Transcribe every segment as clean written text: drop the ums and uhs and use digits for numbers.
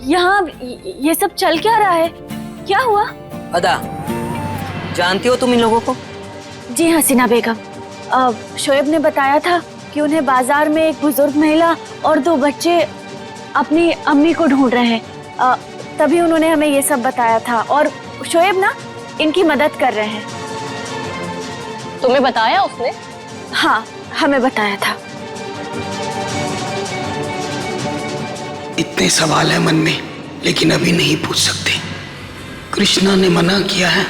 यहाँ ये सब चल क्या रहा है? क्या हुआ? अदा, जानती हो तुम इन लोगों को? जी हसीना बेगम, शोएब ने बताया था कि उन्हें बाजार में एक बुजुर्ग महिला और 2 बच्चे अपनी अम्मी को ढूंढ रहे हैं। तभी उन्होंने हमें ये सब बताया था और शोएब ना इनकी मदद कर रहे हैं। तुम्हें बताया उसने? हाँ, हमें बताया था। इतने सवाल है मन में, लेकिन अभी नहीं पूछ सकते। कृष्णा ने मना किया है।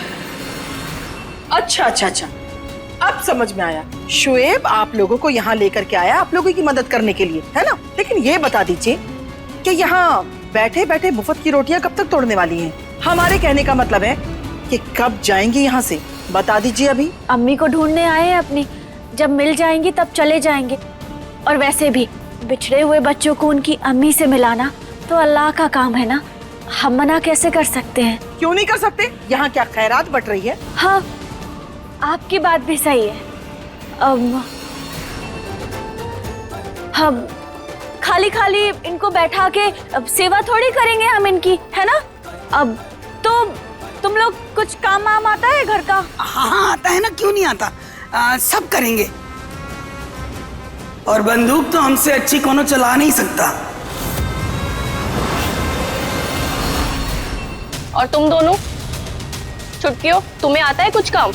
अच्छा अच्छा अच्छा, अब समझ में आया। शुएब आप लोगों को यहाँ लेकर के आया आप लोगों की मदद करने के लिए, है ना? लेकिन ये बता दीजिए कि यहाँ बैठे बैठे मुफ्त की रोटियां कब तक तोड़ने वाली हैं? हमारे कहने का मतलब है कि कब जाएंगे यहाँ से, बता दीजिए अभी। अम्मी को ढूंढने आए हैं अपनी, जब मिल जाएंगी तब चले जाएंगे। और वैसे भी बिछड़े हुए बच्चों को उनकी अम्मी से मिलाना तो अल्लाह का काम है ना, हम मना कैसे कर सकते हैं? क्यों नहीं कर सकते? यहाँ क्या खैरात बट रही है? हाँ, आपकी बात भी सही है। हम खाली खाली इनको बैठा के अब सेवा थोड़ी करेंगे हम इनकी, है ना? अब तो तुम लोग कुछ काम वाम आता है घर का? हाँ आता है ना, क्यों नहीं आता? सब करेंगे। और बंदूक तो हमसे अच्छी कोनो चला नहीं सकता। और तुम दोनों छुटकियों, तुम्हें आता है कुछ काम?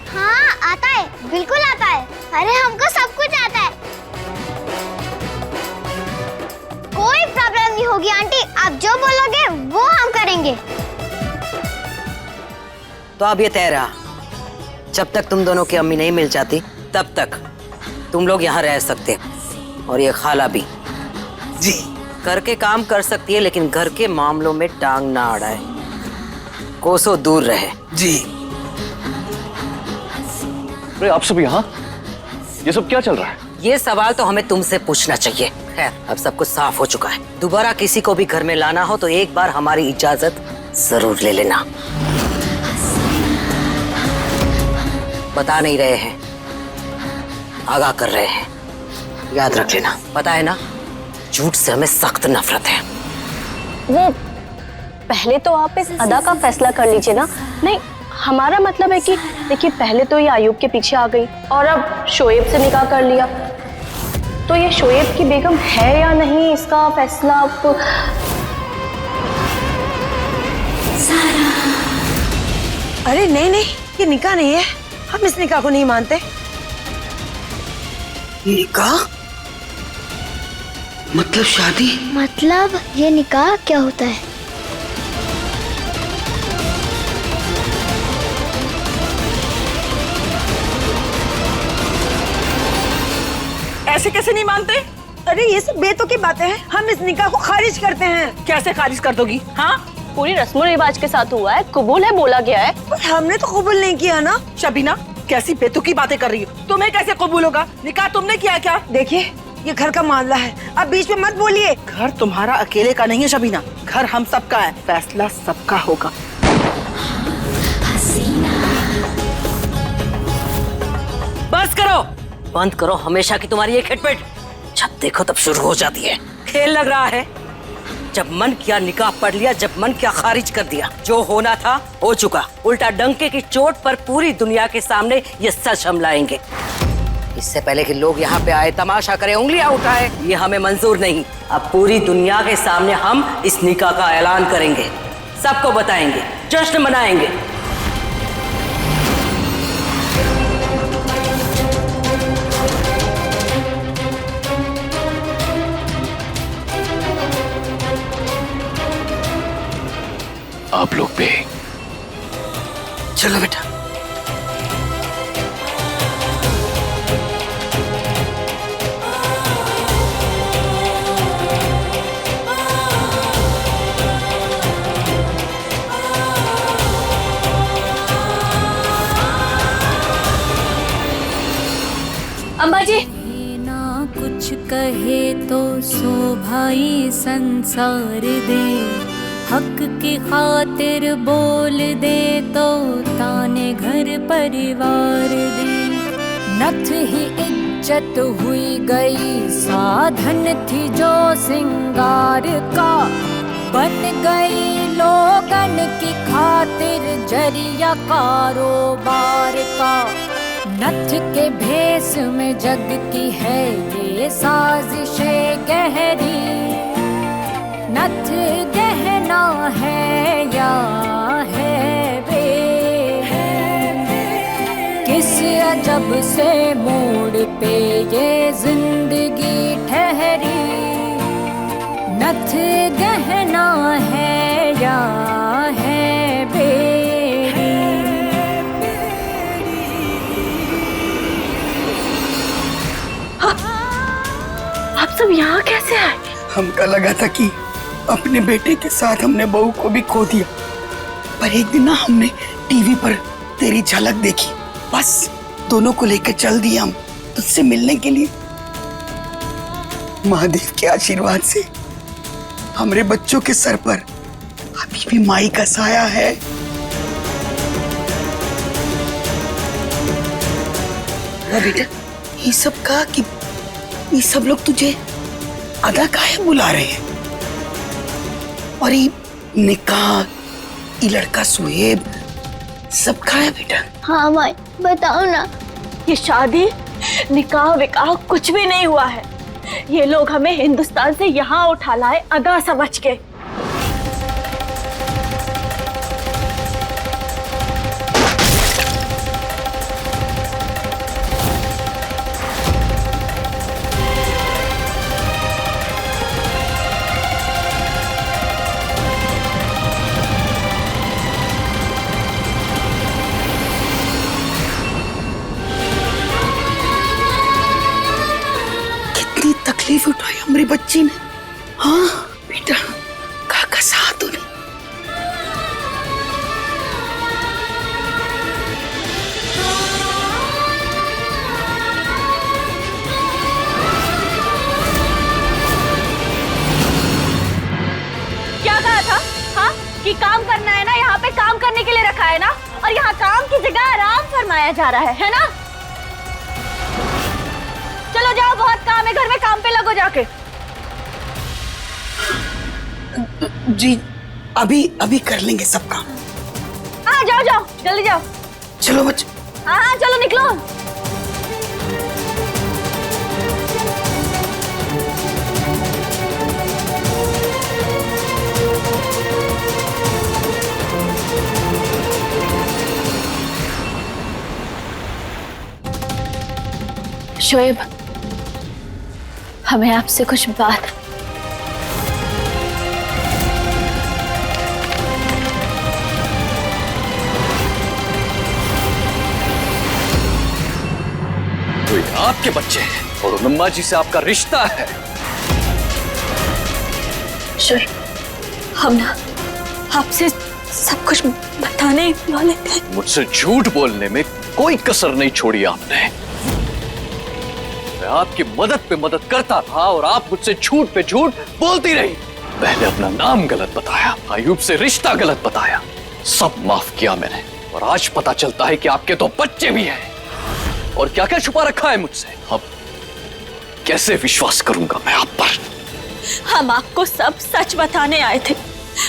हाँ आता है, बिल्कुल आता है। अरे हमको सब कुछ आता है। कोई प्रॉब्लम नहीं होगी आंटी, आप जो बोलोगे वो हम करेंगे। तो अब ये तय रहा, जब तक तुम दोनों की अम्मी नहीं मिल जाती तब तक तुम लोग यहाँ रह सकते हो। और ये खाला भी जी घर के काम कर सकती है, लेकिन घर के मामलों में टांग ना अड़ाए, कोसों दूर रहे। जी। अरे आप सब यहाँ, ये सब क्या चल रहा है? ये सवाल तो हमें तुमसे पूछना चाहिए। खैर, अब सब कुछ साफ हो चुका है। दोबारा किसी को भी घर में लाना हो तो एक बार हमारी इजाजत जरूर ले लेना। बता नहीं रहे हैं, आगाह कर रहे हैं, याद रख लेना। पता है ना, झूठ से हमें सख्त नफरत है। वो पहले तो आप इस अदा का फैसला कर लीजिए ना। नहीं, हमारा मतलब है कि देखिए, पहले तो ये आयुब के पीछे आ गई और अब शोएब से निकाह कर लिया, तो ये शोएब की बेगम है या नहीं, इसका फैसला आप। अरे नहीं नहीं, ये निकाह नहीं है, हम इस निकाह को नहीं मानते। निकाह मतलब शादी? मतलब ये निकाह क्या होता है? ऐसे कैसे नहीं मानते? अरे ये सब बेतुकी बातें हैं, हम इस निकाह को खारिज करते हैं। कैसे खारिज कर दोगी? हाँ, पूरी रस्म रिवाज के साथ हुआ है, कबूल है, बोला गया है। पर हमने तो कबूल नहीं किया ना। शबीना कैसी बेतुकी बातें कर रही हो? तुम्हें कैसे कबूल होगा? निकाह तुमने किया क्या? देखिए, ये घर का मामला है, अब बीच में मत बोलिए। घर तुम्हारा अकेले का नहीं है शबीना, घर हम सबका है, फैसला सबका होगा। बस करो, बंद करो हमेशा की तुम्हारी ये खिटपिट। जब देखो तब शुरू हो जाती है। खेल लग रहा है। जब मन किया निकाह पढ़ लिया, जब मन किया खारिज कर दिया। जो होना था हो चुका। उल्टा डंके की चोट पर पूरी दुनिया के सामने ये सच हम लाएंगे। इससे पहले कि लोग यहाँ पे आए, तमाशा करें, उंगलियां उठाए, ये हमें मंजूर नहीं। अब पूरी दुनिया के सामने हम इस निकाह का ऐलान करेंगे, सबको बताएंगे, जश्न मनाएंगे। आप लोग पे चलो बेटा। अम्मा जी, ना कुछ कहे तो सो भाई संसार दे, हक की खातिर बोल दे तो ताने घर परिवार दे। नथ ही इज्जत हुई गई, साधन थी जो सिंगार का, बन गई लोगन की खातिर जरिया कारोबार का। नथ के भेस में जग की है ये साजिशें गहरी। नथ गहना है या है बेरी, किस अजब से मोड़ पे ये जिंदगी ठहरी। नथ गहना है या है बेरी। आप सब यहाँ कैसे आए? हमका लगा था कि अपने बेटे के साथ हमने बहू को भी खो दिया, पर एक दिन ना हमने टीवी पर तेरी झलक देखी, बस दोनों को लेकर चल दिया हम तुझसे मिलने के लिए। महादेव के आशीर्वाद से हमारे बच्चों के सर पर अभी भी माई का साया है। बेटा, ये सब कहा कि ये सब लोग तुझे अदा काहे बुला रहे हैं? और ये निकाह, ये लड़का सुहेब सब कहा है बेटा? हाँ माई, बताओ ना। ये शादी निकाह विकाह कुछ भी नहीं हुआ है। ये लोग हमें हिंदुस्तान से यहाँ उठा लाए अदा समझ के। तकलीफ उठाई हमारी बच्ची ने। हाँ बेटा, काका साथ तूने। क्या कहा था? हाँ, कि काम करना है ना, यहाँ पे काम करने के लिए रखा है ना, और यहाँ काम की जगह आराम फरमाया जा रहा है ना? चलो जाओ, बहुत काम है घर में, काम पे लगो जाके। जी अभी कर लेंगे सब काम। हाँ जाओ जाओ, जल्दी जाओ। चलो बच्चे। हाँ हाँ चलो निकलो। शोएब, हमें आपसे कुछ बात। तो ये आपके बच्चे हैं और उम्मा जी से आपका रिश्ता है। शोएब, हम ना आपसे सब कुछ बताने वाले थे। मुझसे झूठ बोलने में कोई कसर नहीं छोड़ी आपने। मैं आपकी मदद पे मदद करता था और आप मुझसे झूठ पे झूठ बोलती रही। पहले अपना नाम गलत बताया, आयूब से रिश्ता गलत बताया, सब माफ किया मैंने, और आज पता चलता है कि आपके 2 बच्चे भी हैं। और क्या क्या छुपा रखा है मुझसे। अब कैसे विश्वास करूंगा मैं आप पर? हम आपको सब सच बताने आए थे।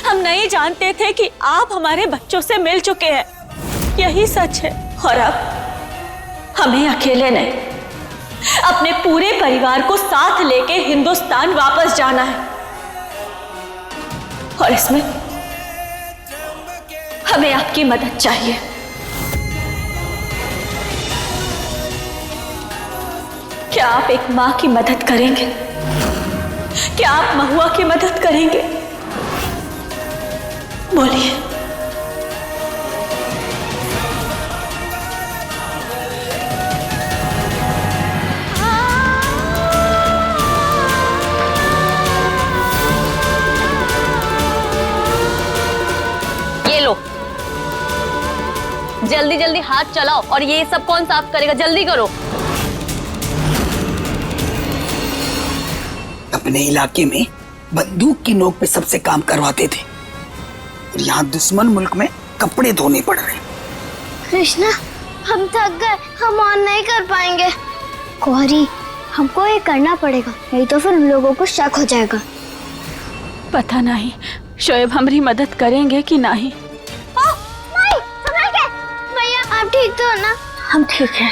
हम नहीं जानते थे कि आप हमारे बच्चों से मिल चुके हैं, यही सच है। और अब हमें अकेले नहीं, अपने पूरे परिवार को साथ लेके हिंदुस्तान वापस जाना है, और इसमें हमें आपकी मदद चाहिए। क्या आप एक माँ की मदद करेंगे? क्या आप महुआ की मदद करेंगे? बोलिए। ये लो, जल्दी जल्दी हाथ चलाओ, और ये सब कौन साफ करेगा? जल्दी करो। अपने इलाके में बंदूक की नोक पे सबसे काम करवाते थे, और यहाँ दुश्मन मुल्क में कपड़े धोने पड़ रहे। कृष्णा, हम थक गए, हम और नहीं कर पाएंगे। गौरी, हमको ये करना पड़ेगा, नहीं तो फिर लोगों को शक हो जाएगा। पता नहीं शोएब हमारी मदद करेंगे कि नहीं? भैया आप ठीक तो हो ना? हम ठीक है,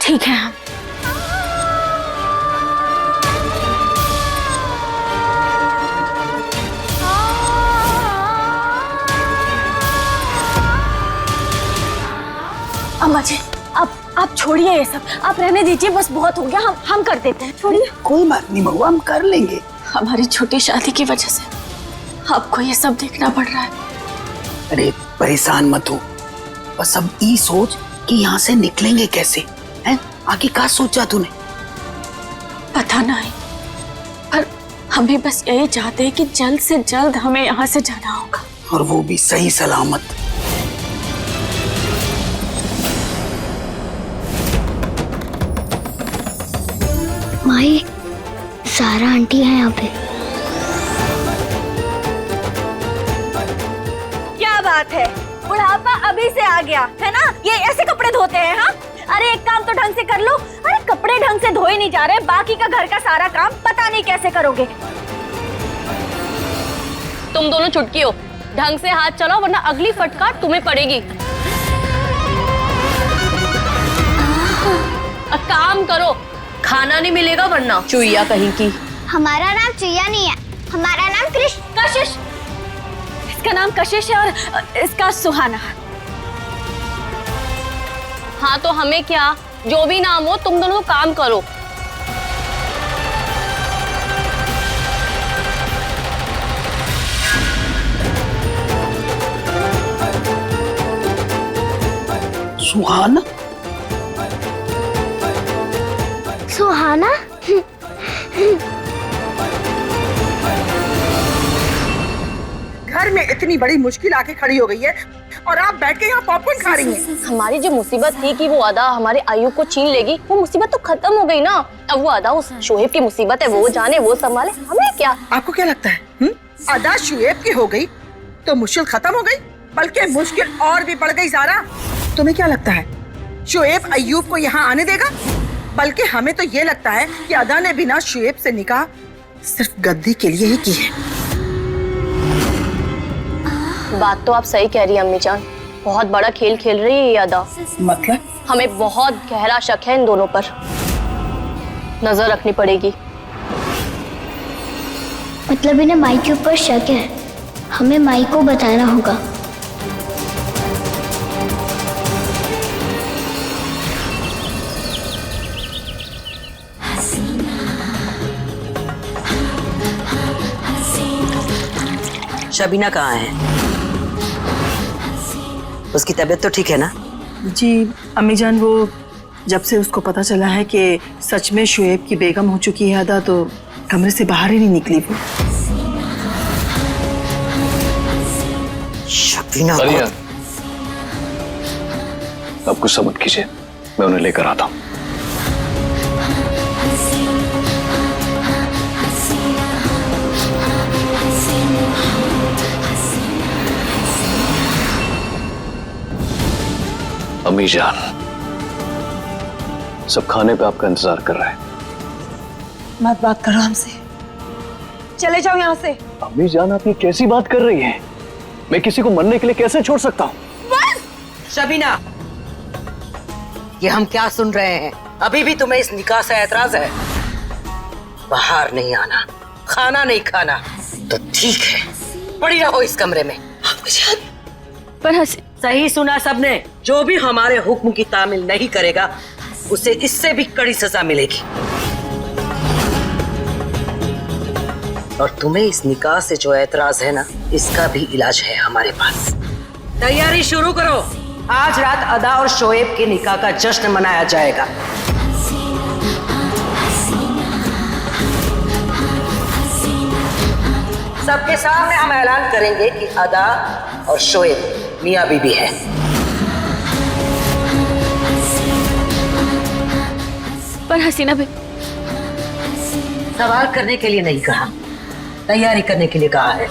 ठीक है हम। अम्मा जी, आप छोड़िए ये सब, आप रहने दीजिए, बस बहुत हो गया, हम कर देते हैं, छोड़िए। कोई बात नहीं बहू, हम कर लेंगे। हमारी छोटी शादी की वजह से आपको ये सब देखना पड़ रहा है। अरे परेशान मत हो, बस अब ये सोच कि यहाँ से निकलेंगे कैसे, हैं? आगे क्या सोचा तूने? पता नहीं, पर हम भी बस यही चाहते हैं कि जल्द से जल्द हमें यहाँ से जाना होगा, और वो भी सही सलामत। माई, सारा आंटी है यहाँ पे। क्या बात है, बुढ़ापा अभी से आ गया है ना? ये ऐसे कपड़े धोते हैं? हाँ, अरे एक काम तो ढंग से कर लो। अरे कपड़े ढंग से धोए नहीं जा रहे, बाकी का घर का सारा काम पता नहीं कैसे करोगे। तुम दोनों चुटकी हो, ढंग से हाथ चलाओ वरना अगली फटकार तुम्हें पड़ेगी। काम करो, खाना नहीं मिलेगा वरना चुईया कहीं की। हमारा नाम चुईया नहीं है, हमारा नाम कशिश। इसका नाम कशिश है और इसका सुहाना। हाँ तो हमें क्या, जो भी नाम हो तुम दोनों काम करो। सुहाना? सुहाना? घर में इतनी बड़ी मुश्किल आके खड़ी हो गई है और आप बैठ के यहाँ पॉपकॉर्न खा रही हैं। हमारी जो मुसीबत थी कि वो अदा हमारे आयुब को छीन लेगी, वो मुसीबत तो खत्म हो गई ना। अब वो अदा उस शोएब की मुसीबत है, वो जाने वो संभाले, हमें क्या। आपको क्या लगता है अदा शुएब की हो गई तो मुश्किल खत्म हो गई, बल्कि मुश्किल और भी बढ़ गई। सारा, तुम्हें क्या लगता है शुएब अय्यूब को यहाँ आने देगा? बल्कि हमें तो ये लगता है कि अदा ने बिना शुएब से निकाह सिर्फ गद्दी के लिए ही की है। बात तो आप सही कह रही हैं अम्मी जान, बहुत बड़ा खेल खेल रही है ये अदा। मतलब? हमें बहुत गहरा शक है इन दोनों पर, नजर रखनी पड़ेगी। मतलब इन्हें माई के ऊपर शक है, हमें माई को बताना होगा। शबीना कहाँ है? उसकी तबीयत तो ठीक है ना? जी अम्मी जान, वो जब से उसको पता चला है कि सच में शुएब की बेगम हो चुकी है अदा, तो कमरे से बाहर ही नहीं निकली वो। शबीना आलिया, अब गुस्सा मत कीजिए, मैं उन्हें लेकर आता हूँ। अम्मी जान, सब खाने पे आपका इंतजार कर रहे हैं। मत बात करो हमसे, चले जाओ यहाँ से। अम्मी जान, आप ये कैसी बात कर रही हैं? मैं किसी को मरने के लिए कैसे छोड़ सकता हूँ? शबीना, ये हम क्या सुन रहे हैं? अभी भी तुम्हें इस निकाह से ऐतराज है? बाहर नहीं आना, खाना नहीं खाना, तो ठीक है, पड़ी रहो इस कमरे में। पर सही सुना सबने, जो भी हमारे हुक्म की तामील नहीं करेगा उसे इससे भी कड़ी सजा मिलेगी। और तुम्हें इस निकाह से जो ऐतराज है ना, इसका भी इलाज है हमारे पास। तैयारी शुरू करो, आज रात अदा और शोएब के निकाह का जश्न मनाया जाएगा। सबके सामने हम ऐलान करेंगे कि अदा और शोएब मियां बीबी है। पर हसीना भी सवाल करने के लिए नहीं कहा, तैयारी करने के लिए कहा है।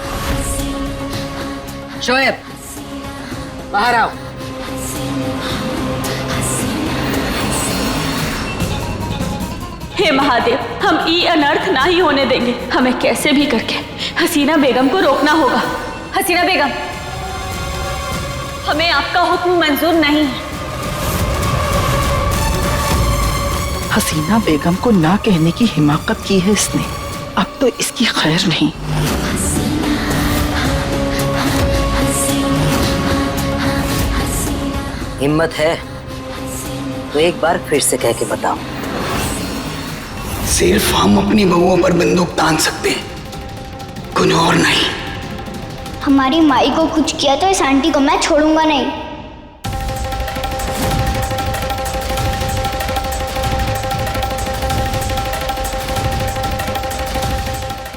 शोएब, बाहर आओ। हे महादेव, हम ये अनर्थ ना ही होने देंगे। हमें कैसे भी करके हसीना बेगम को रोकना होगा। हसीना बेगम, हमें आपका हुक्म मंजूर नहीं है। हसीना बेगम को ना कहने की हिमाकत की है इसने। अब तो इसकी खैर नहीं। हिम्मत है तो एक बार फिर से कह के बताओ। सिर्फ हम अपनी बहुओं पर बंदूक तान सकते हैं, कुछ और नहीं। हमारी माई को कुछ किया तो इस आंटी को मैं छोड़ूंगा नहीं।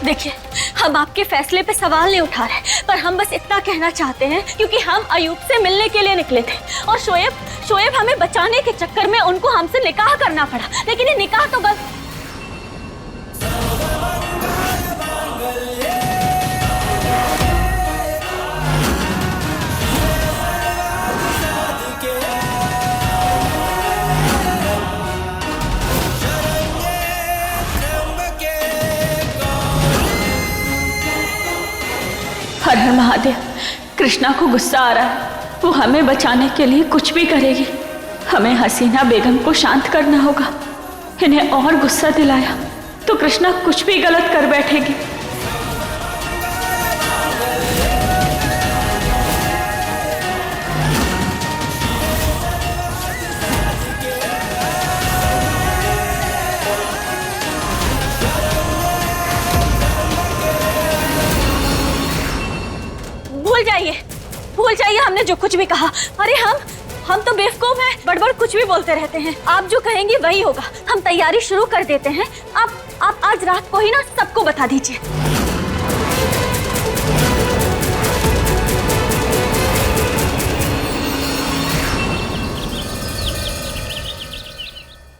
देखिए, हम आपके फैसले पे सवाल नहीं उठा रहे, पर हम बस इतना कहना चाहते हैं क्योंकि हम अयूब से मिलने के लिए निकले थे और शोएब हमें बचाने के चक्कर में उनको हमसे निकाह करना पड़ा। लेकिन ये निकाह तो बस हर हर महादेव। कृष्णा को गुस्सा आ रहा है, वो हमें बचाने के लिए कुछ भी करेगी। हमें हसीना बेगम को शांत करना होगा। इन्हें और गुस्सा दिलाया तो कृष्णा कुछ भी गलत कर बैठेगी। भूल जाइए हमने जो कुछ भी कहा। अरे हम तो बेवकूफ हैं, बड़बड़ कुछ भी बोलते रहते हैं। आप जो कहेंगे वही होगा। हम तैयारी शुरू कर देते हैं। आप आज रात को ही ना सबको बता दीजिए।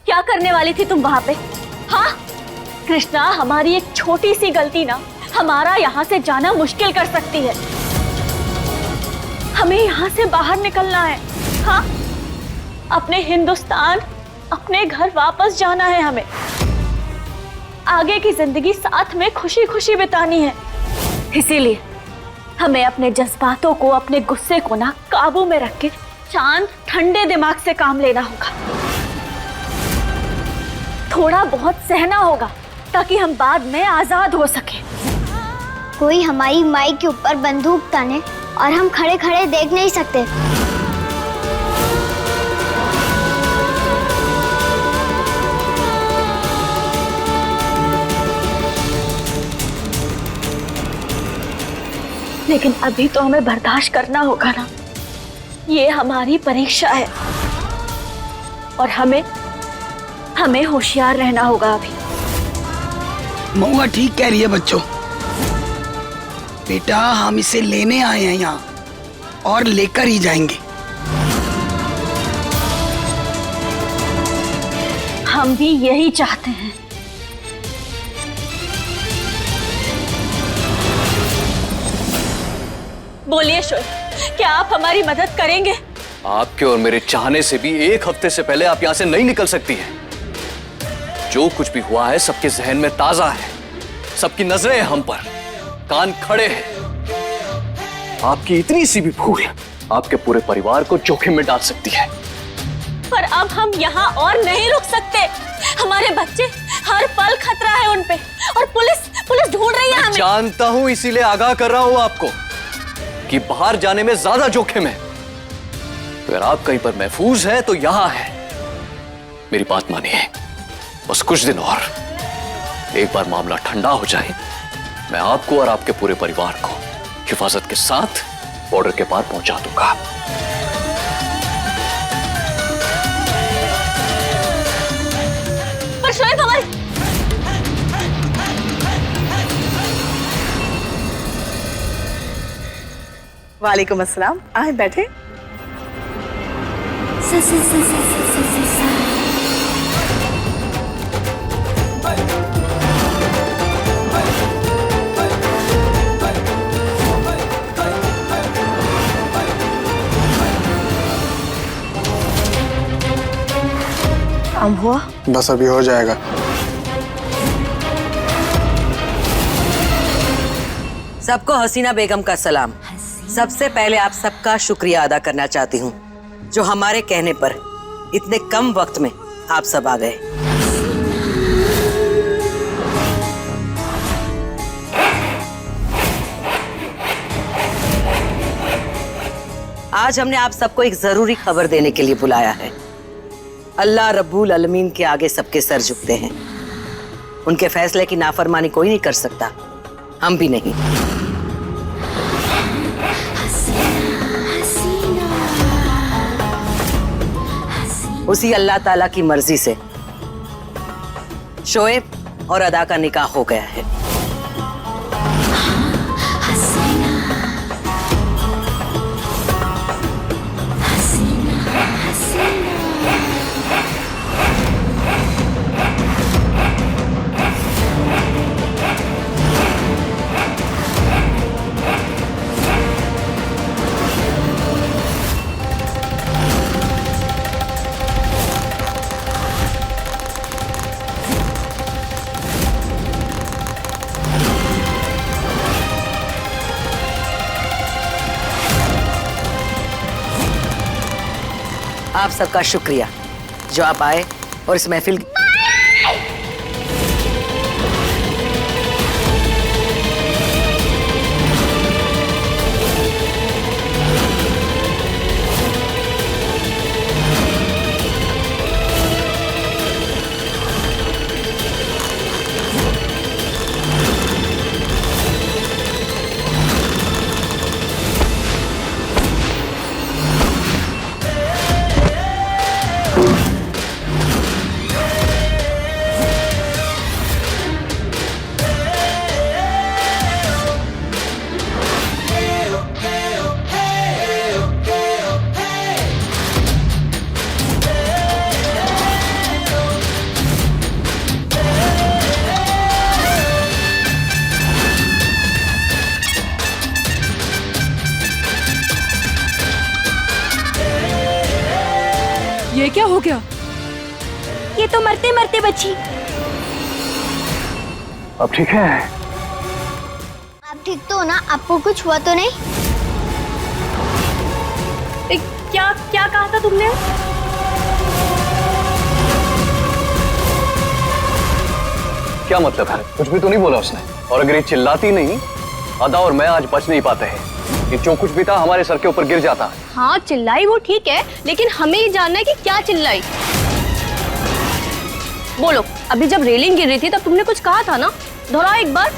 क्या करने वाली थी तुम वहां पे? हाँ कृष्णा, हमारी एक छोटी सी गलती ना हमारा यहाँ से जाना मुश्किल कर सकती है। हमें यहाँ से बाहर निकलना है। हाँ, अपने हिंदुस्तान, अपने घर वापस जाना है। हमें आगे की जिंदगी साथ में खुशी खुशी बितानी है। इसीलिए हमें अपने जज्बातों को, अपने गुस्से को ना काबू में रख के शांत ठंडे दिमाग से काम लेना होगा। थोड़ा बहुत सहना होगा ताकि हम बाद में आजाद हो सके। कोई हमारी माई के ऊपर बंदूक ताने और हम खड़े खड़े देख नहीं सकते। लेकिन अभी तो हमें बर्दाश्त करना होगा ना। ये हमारी परीक्षा है और हमें होशियार रहना होगा। अभी महुआ ठीक कह रही है बच्चों। बेटा, हम इसे लेने आए हैं यहाँ और लेकर ही जाएंगे। हम भी यही चाहते हैं। बोलिए शोएब, क्या आप हमारी मदद करेंगे? आपके और मेरे चाहने से भी एक हफ्ते से पहले आप यहाँ से नहीं निकल सकती हैं। जो कुछ भी हुआ है सबके जहन में ताजा है, सबकी नजरें हम पर, कान खड़े हैं। आपकी इतनी सी भी भूल आपके पूरे परिवार को जोखिम में डाल सकती है। पर अब हम यहाँ और नहीं रुक सकते। हमारे बच्चे, हर पल खतरा है उन पे और पुलिस ढूंढ रही है हमें। जानता हूँ, इसीलिए आगाह कर रहा हूँ आपको कि बाहर जाने में ज्यादा जोखिम है। अगर आप कहीं पर महफूज हैं तो यहाँ है। मेरी बात मानिए, बस कुछ दिन और। एक बार मामला ठंडा हो जाए, मैं आपको और आपके पूरे परिवार को हिफाजत के साथ बॉर्डर के पार पहुंचा दूंगा। पर शोएब, हमारे वालेकुम अस्सलाम। आए बैठे। काम हुआ? बस अभी हो जाएगा। सबको हसीना बेगम का सलाम। सबसे पहले आप सबका शुक्रिया अदा करना चाहती हूँ जो हमारे कहने पर इतने कम वक्त में आप सब आ गए। आज हमने आप सबको एक जरूरी खबर देने के लिए बुलाया है। अल्लाह रब्बुल अलमीन के आगे सबके सर झुकते हैं। उनके फैसले की नाफरमानी कोई नहीं कर सकता, हम भी नहीं। उसी अल्लाह ताला की मर्जी से शोएब और अदा का निकाह हो गया है। आप सबका शुक्रिया जो आप आए और इस महफिल ये क्या हो गया? ये तो मरते मरते बची। अब ठीक है? आप ठीक तो हो ना? आपको कुछ हुआ तो नहीं? क्या क्या कहा था तुमने? क्या मतलब है? कुछ भी तो नहीं बोला उसने। और अगर ये चिल्लाती नहीं, अदा और मैं आज बच नहीं पाते हैं। ये जो कुछ भी था हमारे सर के ऊपर गिर जाता। हाँ चिल्लाई वो ठीक है, लेकिन हमें ये जानना है कि क्या चिल्लाई। बोलो, अभी जब रेलिंग गिर रही थी तब तुमने कुछ कहा था ना? दोहराओ एक बार।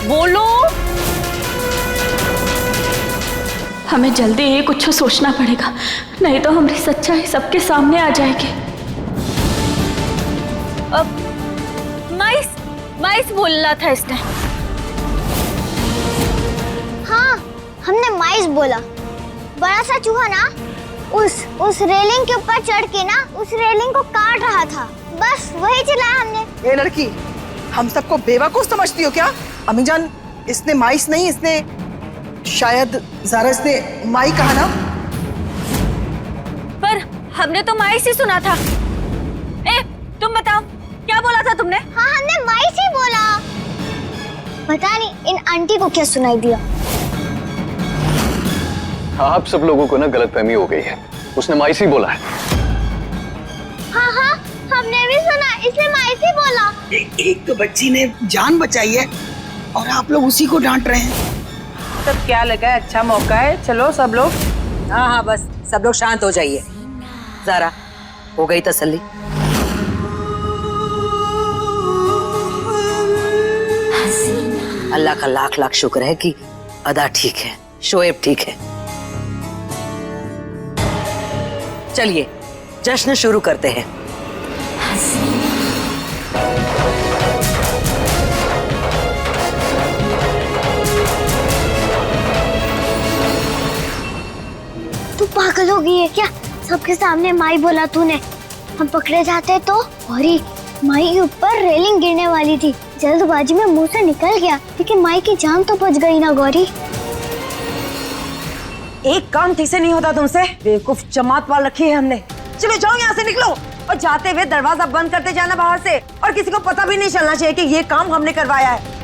बोलो। हमें जल्दी ही कुछ सोचना पड़ेगा, नहीं तो हमारी सच्चाई सबके सामने आ जाएगी। माइस बोलना था इसने। हाँ, हमने माइस बोला। बड़ा सा चूहा ना उस रेलिंग के ऊपर चढ़ के ना उस रेलिंग को काट रहा था, बस वही चिल्लाया हमने। ए लड़की, हम सबको बेवकूफ समझती हो क्या? अम्मीजान, इसने माइस नहीं, इसने शायद ज़ारा ने माई कहा ना। पर हमने तो माइस ही सुना था। तुम बताओ क्या बोला था तुमने? हाँ, हमने माइस ही बोला। पता नहीं इन आंटी को क्या सुनाई दिया। आप सब लोगों को ना गलतफहमी हो गई है। उसने माइस ही बोला है। हाँ, हमने भी सुना, इसलिए माइस ही बोला। एक तो बच्ची ने जान बचाई है और आप लोग उसी को डांट रहे हैं। तब क्या लगा, अच्छा मौका है, चलो सब लोग। हाँ, बस सब लोग शांत हो जाइए। ज़ारा, हो गई तसल्ली? अल्लाह का लाख लाख शुक्र है कि अदा ठीक है, शोएब ठीक है। चलिए जश्न शुरू करते हैं। तू पागल हो गई है क्या? सबके सामने माई बोला तूने। हम पकड़े जाते तो। और माई के ऊपर रेलिंग गिरने वाली थी, जल्दबाजी में मुंह से निकल गया, लेकिन माई की जान तो बच गई ना गौरी। एक काम ठीक से नहीं होता तुमसे, बेवकूफ जमात वाल रखी है हमने। चलो जाओ यहाँ से, निकलो। और जाते हुए दरवाजा बंद करते जाना बाहर से, और किसी को पता भी नहीं चलना चाहिए कि ये काम हमने करवाया है।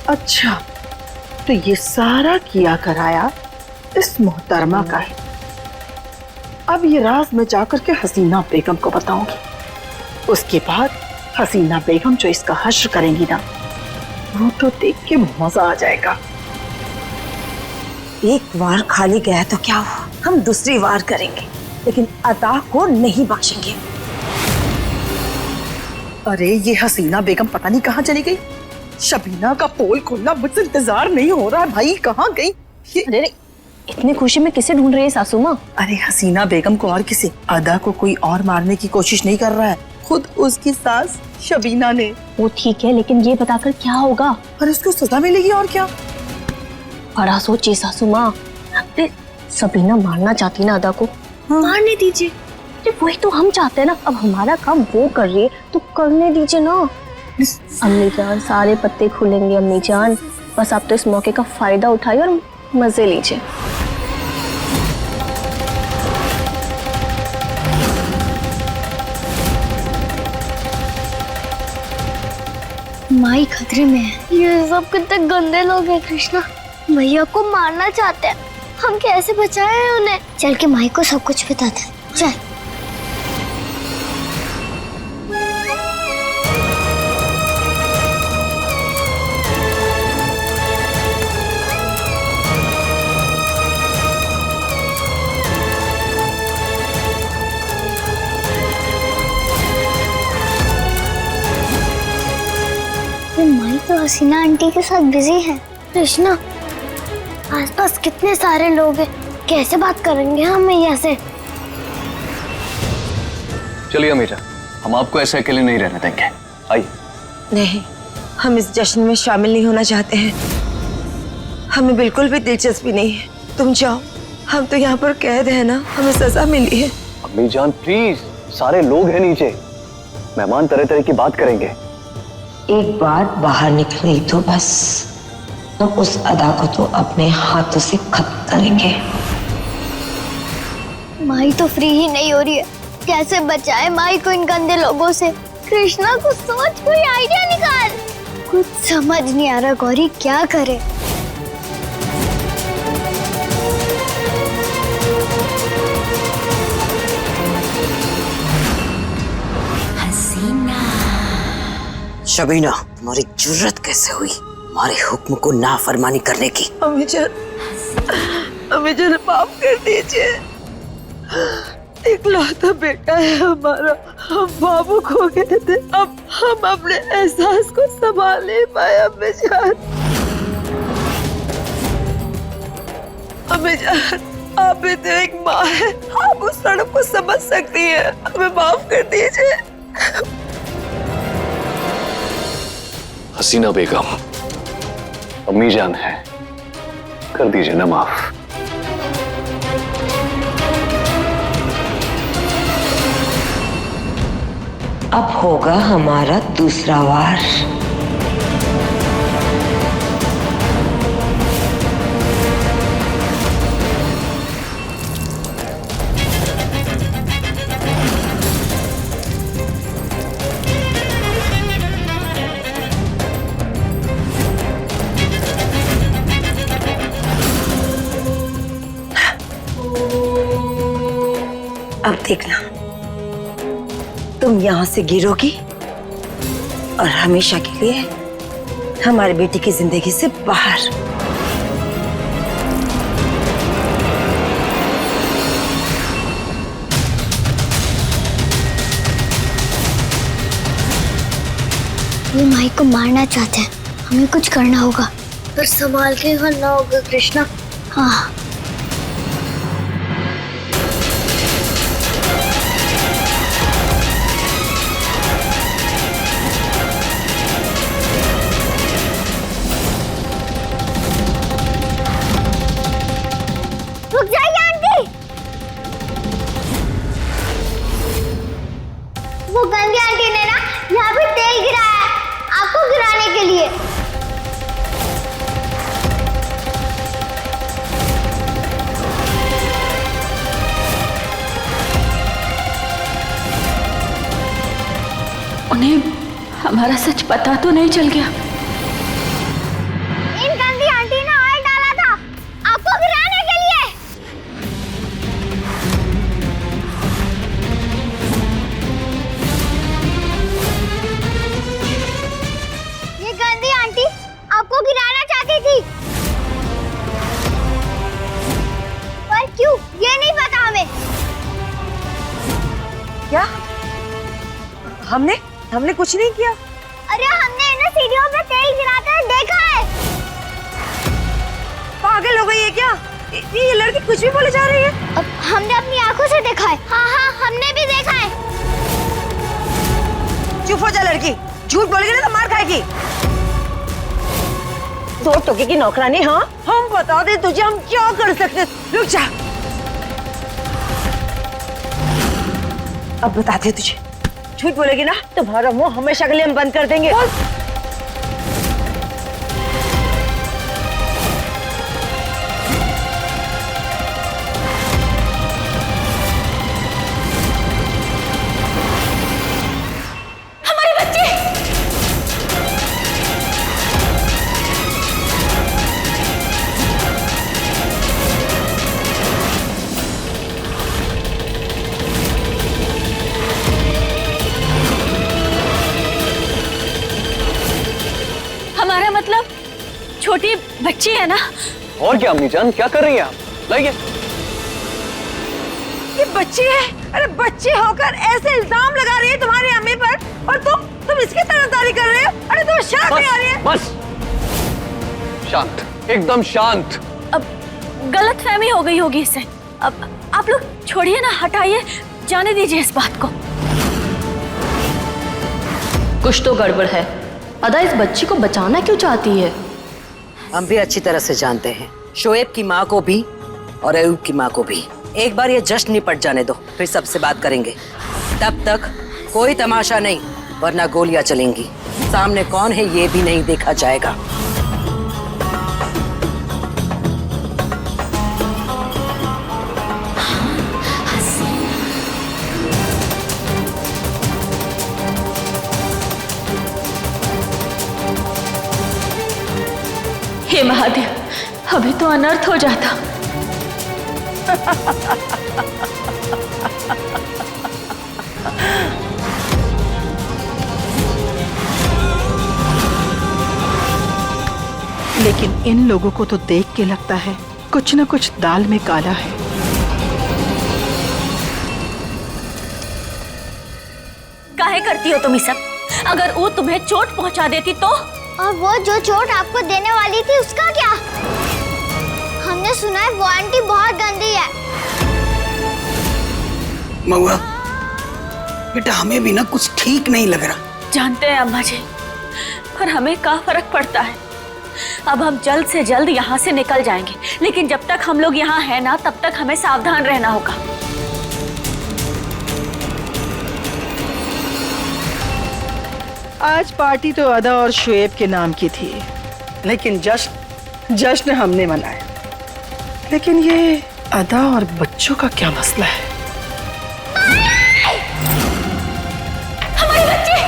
अच्छा, तो ये सारा किया कराया इस मोहतरमा का है। अब ये राज मैं जाकर के हसीना बेगम को बताऊंगी। उसके बाद हसीना बेगम जो इसका हश्र करेंगी ना, वो तो देख के मजा आ जाएगा। एक बार खाली गया तो क्या हुआ, हम दूसरी बार करेंगे, लेकिन अदा को नहीं बख्शेंगे। अरे ये हसीना बेगम पता नहीं कहाँ चली गई। शबीना का पोल खोलना मुझसे इंतजार नहीं हो रहा है भाई, कहाँ गई ये? अरे इतनी खुशी में किसे ढूंढ रही है सासू माँ? अरे हसीना बेगम को और किसी, अदा को कोई और मारने की कोशिश नहीं कर रहा है, खुद उसकी सास शबीना ने। वो ठीक है, लेकिन ये बताकर क्या होगा? और उसको सजा मिलेगी और क्या? बड़ा सोचिए सासू माँ। अरे सबीना मारना चाहती ना अदा को, मारने दीजिए। अरे वही तो हम चाहते हैं ना। अब हमारा काम वो कर रही है तो करने दीजिए ना। अम्मी जान, सारे पत्ते खुलेंगे अम्मी जान, बस आप तो इस मौके का फायदा उठाइए और मजे लीजिए। माई खतरे में है। ये सब कितने गंदे लोग हैं कृष्णा, भैया को मारना चाहते हैं। हम कैसे बचाएं उन्हें? चल के माई को सब कुछ बताते हैं, चल। माई तो हसीना आंटी के साथ बिजी है। कृष्णा, आसपास कितने सारे लोग हैं, कैसे बात करेंगे हम मैया से? चलिए अमीरा, हम आपको ऐसे अकेले नहीं रहने देंगे, आइए। नहीं, हम इस जश्न में शामिल नहीं होना चाहते हैं। हमें बिल्कुल भी दिलचस्पी नहीं है। तुम जाओ, हम तो यहाँ पर कैद है ना, हमें सजा मिली है। अम्मी जान प्लीज, सारे लोग हैं नीचे, मेहमान तरह तरह की बात करेंगे। एक बार बाहर निकली तो बस, तो उस अदा को तो अपने हाथों से खत्म करेंगे। माई तो फ्री ही नहीं हो रही है, कैसे बचाए माई को इन गंदे लोगों से? कृष्णा को सोच, कोई आइडिया निकाल। कुछ समझ नहीं आ रहा गौरी, क्या करे? शबीना, तुम्हारी जुर्रत कैसे हुई हमारे हुक्म को नाफरमानी करने की? हमें जरा माफ कर दीजिए। इकलौता बेटा है हमारा, हम बाबू खो गए थे। अब हम अपने एहसास को संभाल नहीं पाए। अम्मी जान, आप भी तो एक माँ है, आप उस सड़क को समझ सकती हैं। हमें माफ कर दीजिए। हसीना बेगम, अम्मी जान है, कर दीजिए ना माफ। अब होगा हमारा दूसरा वार। अब देखना, तुम यहाँ से गिरोगी और हमेशा के लिए हमारी बेटी की जिंदगी से बाहर। वो माई को मारना चाहते हैं, हमें कुछ करना होगा, पर संभाल के करना होगा कृष्णा। हाँ, रुक जाइए आंटी। वो गंदी आंटी ने ना यहाँ पे तेल गिराया है, आपको गिराने के लिए। उन्हें हमारा सच पता तो नहीं चल गया? इन गंदी आंटी ने ऑयल डाला था आपको गिराने के लिए। ये गंदी आंटी आपको गिराना चाहती थी, पर क्यों ये नहीं पता हमें। क्या? हमने कुछ नहीं किया। अरे हमने इन्हें सीढ़ियों पे तेल गिराते हुए देखा है। पागल हो गई है क्या? ये लड़की कुछ भी बोले जा रही है। अब हमने अपनी आंखों से देखा है। हाँ हाँ हमने भी देखा है। चुप हो जा लड़की, झूठ बोलेगी ना तो मार खाएगी। दो टोके की नौकरानी। हाँ हम बता दे तुझे हम क्या कर सकते। रुक जा, अब बताते हैं तुझे। झूठ बोलेगी ना तुम्हारा मुंह हमेशा के लिए हम बंद कर देंगे। हमारे बच्चे! हमारा मतलब छोटी बच्ची है ना? और क्या अम्मी जान, क्या कर रही हैं आप? लाइए। ये बच्ची है। अरे बच्ची होकर ऐसे इल्जाम लगा रही है तुम्हारी अम्मी पर, और तुम इसकी तरफदारी कर रहे हो। अरे तुम्हें शर्म नहीं आ रही है? बस शांत, एकदम शांत। अब गलतफहमी हो गई होगी इससे। अब आप लोग छोड़िए ना, हटाइए, जाने दीजिए इस बात को। कुछ तो गड़बड़ है। अदा इस बच्ची को बचाना क्यों चाहती है? हम भी अच्छी तरह से जानते हैं, शोएब की माँ को भी और अयूब की माँ को भी। एक बार ये जश्न निपट जाने दो, फिर सबसे बात करेंगे। तब तक कोई तमाशा नहीं, वरना गोलियां चलेंगी। सामने कौन है ये भी नहीं देखा जाएगा। हे महादेव, अभी तो अनर्थ हो जाता। लेकिन इन लोगों को तो देख के लगता है कुछ न कुछ दाल में काला है। काहे करती हो तुम ये सब? अगर वो तुम्हें चोट पहुंचा देती तो? और वो जो चोट आपको देने वाली थी उसका क्या? हमने सुना है वो आंटी बहुत गंदी है। महुआ बेटा, हमें भी ना कुछ ठीक नहीं लग रहा। जानते हैं अम्मा जी, पर हमें क्या फर्क पड़ता है। अब हम जल्द से जल्द यहाँ से निकल जाएंगे, लेकिन जब तक हम लोग यहाँ हैं ना, तब तक हमें सावधान रहना होगा। आज पार्टी तो अदा और शुएब के नाम की थी, लेकिन जश्न हमने मनाया। लेकिन ये अदा और बच्चों का क्या मसला है? हमारे बच्चे!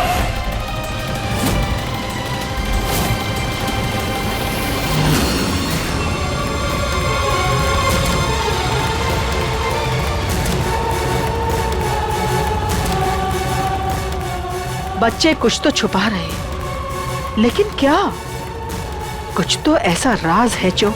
बच्चे कुछ तो छुपा रहे, लेकिन क्या? कुछ तो ऐसा राज है जो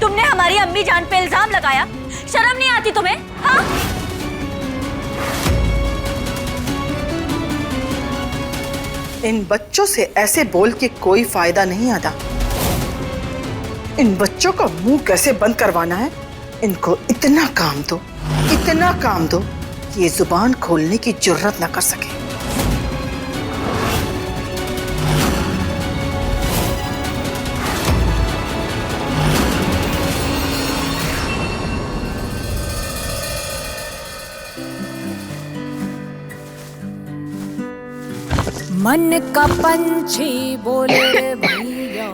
तुमने हमारी अम्मी जान पे इल्जाम लगाया, शर्म नहीं आती तुम्हें? हाँ? इन बच्चों से ऐसे बोल के कोई फायदा नहीं आता। इन बच्चों का मुंह कैसे बंद करवाना है। इनको इतना काम दो कि ये जुबान खोलने की जुर्रत न कर सके। मन का पंछी बोले रे भैया।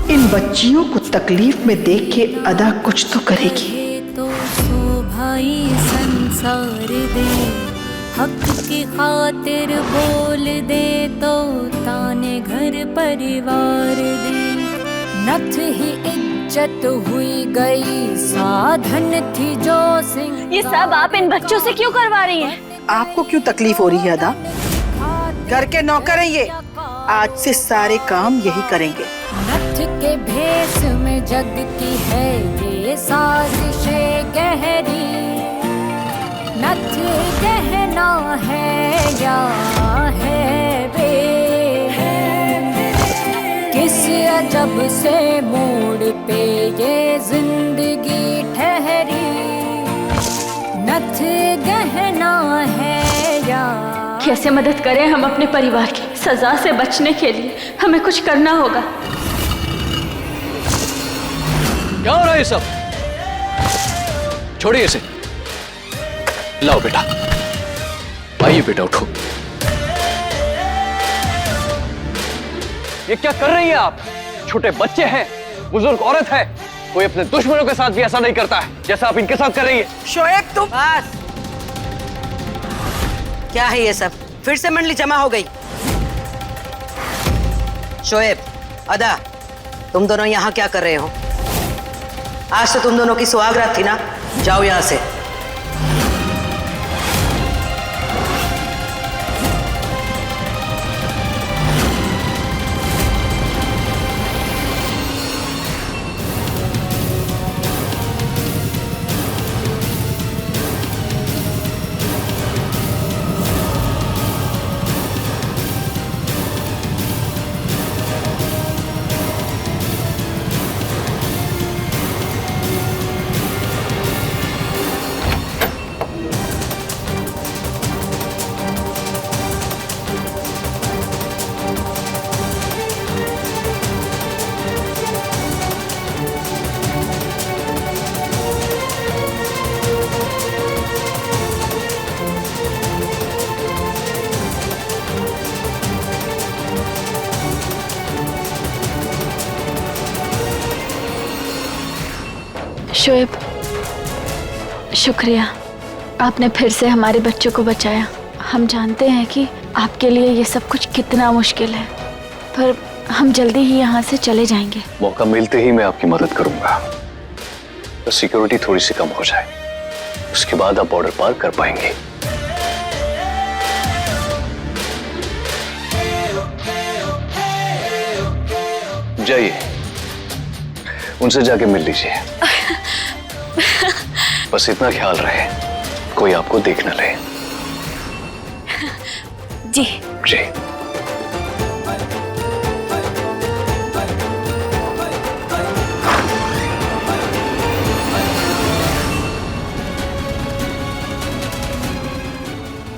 इन बच्चियों को तकलीफ में देख के अदा कुछ तो करेगी। तो शोभाई संसार दे, हक की खातिर बोल दे तो ताने घर परिवार दे। नथ ही इज्जत हुई गई, साधन थी जो सिंह। ये सब आप इन बच्चों से क्यों करवा रही हैं? आपको क्यों तकलीफ हो रही है अदा? घर के नौकर हैं ये, आज से सारे काम यही करेंगे। नथ के भेष में जगती है ये साजिशें गहरी। नथ गहना है या है बे, किस अजब से मोड़ पे ये जिंदगी ठहरी। नथ गहना है या। कैसे मदद करें हम अपने परिवार की? सजा से बचने के लिए हमें कुछ करना होगा। क्या हो रहा है ये सब? छोड़िए इसे। लाओ बेटा, आइए बेटा, उठो। ये क्या कर रही है आप? छोटे बच्चे हैं, बुजुर्ग औरत है, कोई अपने दुश्मनों के साथ भी ऐसा नहीं करता है जैसा आप इनके साथ कर रही है। शोएब तुम बस। क्या है ये सब? फिर से मंडली जमा हो गई। शोएब, अदा, तुम दोनों यहाँ क्या कर रहे हो? आज तो तुम दोनों की सुहागरात थी ना, जाओ यहाँ से। शोएब, शुक्रिया, आपने फिर से हमारे बच्चों को बचाया। हम जानते हैं कि आपके लिए ये सब कुछ कितना मुश्किल है, पर हम जल्दी ही यहाँ से चले जाएंगे। मौका मिलते ही मैं आपकी मदद करूंगा, तो सिक्योरिटी थोड़ी सी कम हो जाए, उसके बाद आप बॉर्डर पार कर पाएंगे। जाइए, उनसे जाके मिल लीजिए। बस इतना ख्याल रहे कोई आपको देख न ले। जी जी।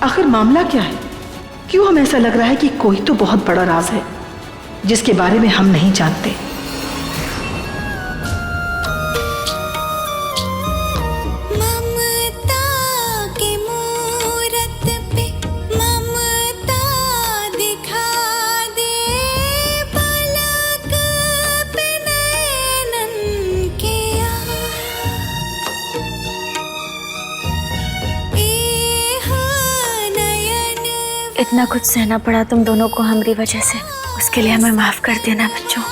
आखिर मामला क्या है? क्यों हमें ऐसा लग रहा है कि कोई तो बहुत बड़ा राज है जिसके बारे में हम नहीं जानते? इतना कुछ सहना पड़ा तुम दोनों को हमारी वजह से, उसके लिए हमें माफ कर देना बच्चों।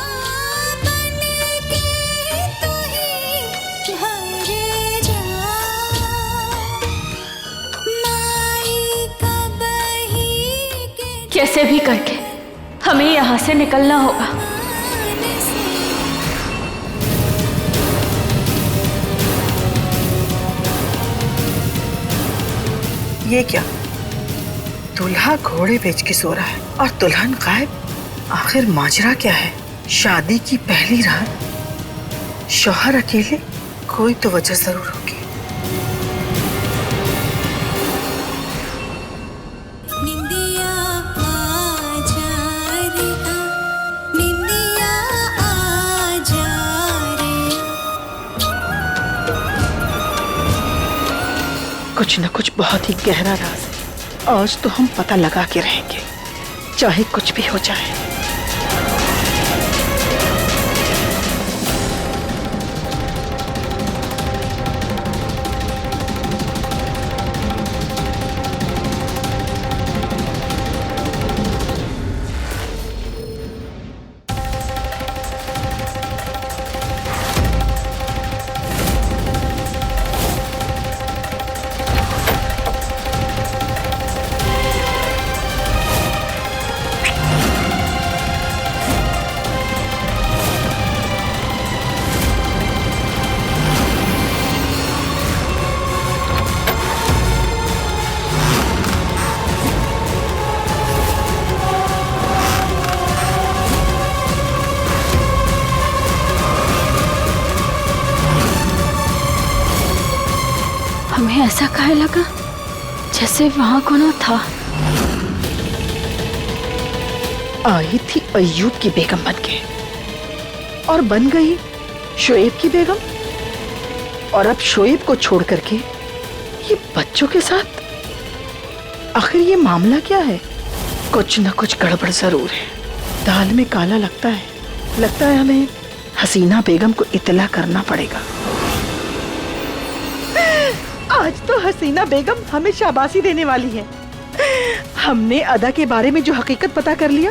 कैसे भी करके हमें यहाँ से निकलना होगा। ये क्या? दूल्हा घोड़े बेच के सो रहा है और दुल्हन गायब। आखिर माजरा क्या है? शादी की पहली रात, शौहर अकेले, कोई तो वजह जरूर होगी। कुछ न कुछ बहुत ही गहरा राज है। आज तो हम पता लगा के रहेंगे, चाहे कुछ भी हो जाए। हमें ऐसा काहे लगा जैसे वहां कोनो था। आई थी अय्यूब की बेगम बन के और बन गई शोएब की बेगम, और अब शोएब को छोड़ करके ये बच्चों के साथ। आखिर ये मामला क्या है? कुछ न कुछ गड़बड़ जरूर है। दाल में काला लगता है हमें हसीना बेगम को इत्तला करना पड़ेगा। आज तो हसीना बेगम हमें शाबाशी देने वाली है। हमने अदा के बारे में जो हकीकत पता कर लिया,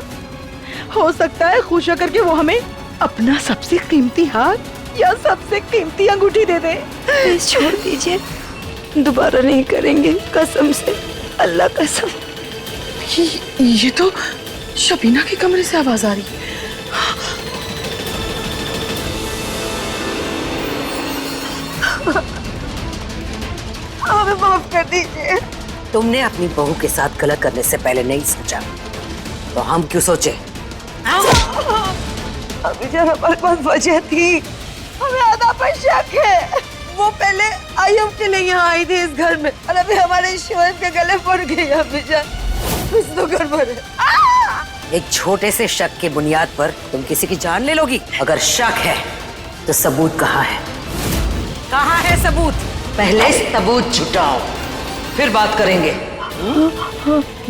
हो सकता है खुश होकर के वो हमें अपना सबसे कीमती हार या सबसे कीमती अंगूठी दे दे। प्लीज छोड़ दीजिए, दोबारा नहीं करेंगे, कसम से, अल्लाह कसम। ये तो शबीना के कमरे से आवाज आ रही है। हमें माफ कर दीजिए। तुमने अपनी बहू के साथ गलत करने से पहले नहीं सोचा, तो हम क्यों सोचे? अभी जब हमारे पास वजह थी, हमें अदा पर शक है। वो पहले अय्यूब के लिए यहाँ आई थी इस घर में, और अभी हमारे शोएब के गले पड़ गई। अभी कुछ तो गड़बड़ है। एक छोटे से शक के बुनियाद पर तुम किसी की जान ले लोगी? अगर शक है तो सबूत कहाँ है? कहाँ है सबूत? पहले सबूत जुटाओ, फिर बात करेंगे।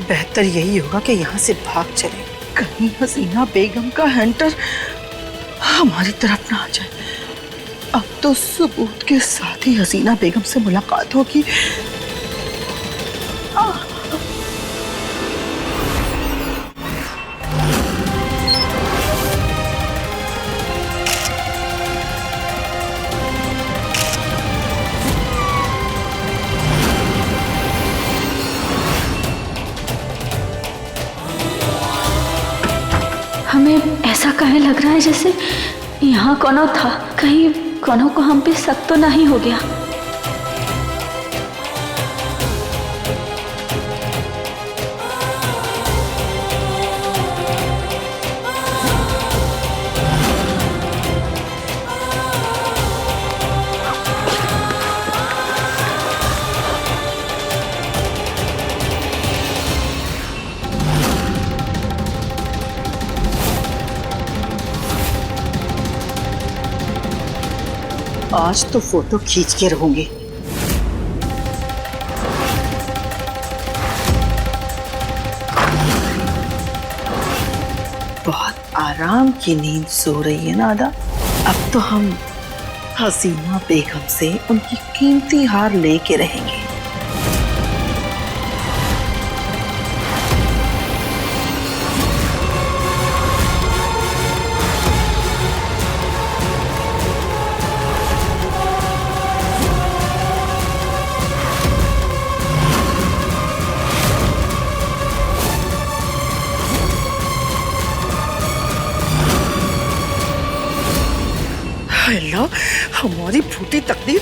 बेहतर यही होगा कि यहाँ से भाग चले, कहीं हसीना बेगम का हंटर हमारी तरफ ना आ जाए। अब तो सबूत के साथ ही हसीना बेगम से मुलाकात होगी। हमें ऐसा काहे लग रहा है जैसे यहाँ कोनो था। कहीं कोनो को हम पे शक तो नहीं हो गया? आज तो फोटो खींच के रहूंगी। बहुत आराम की नींद सो रही है ना अदा। अब तो हम हसीना बेगम से उनकी कीमती हार लेके रहेंगे। अल्लाह, हमारी फूटी तकदीर।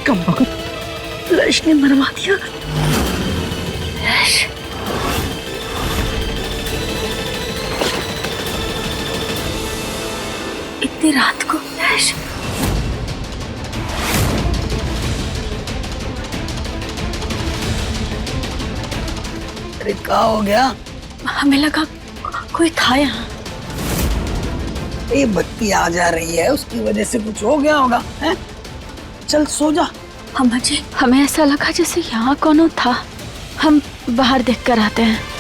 कम वक्त लश ने मरवा दिया। लश इतनी रात को? लश अरे क्या हो गया? हमें लगा कोई था यहाँ। ये बत्ती आ जा रही है, उसकी वजह से कुछ हो गया होगा, हैं? चल सो जा। हमें ऐसा लगा जैसे यहाँ कौन था। हम बाहर देख कर आते हैं।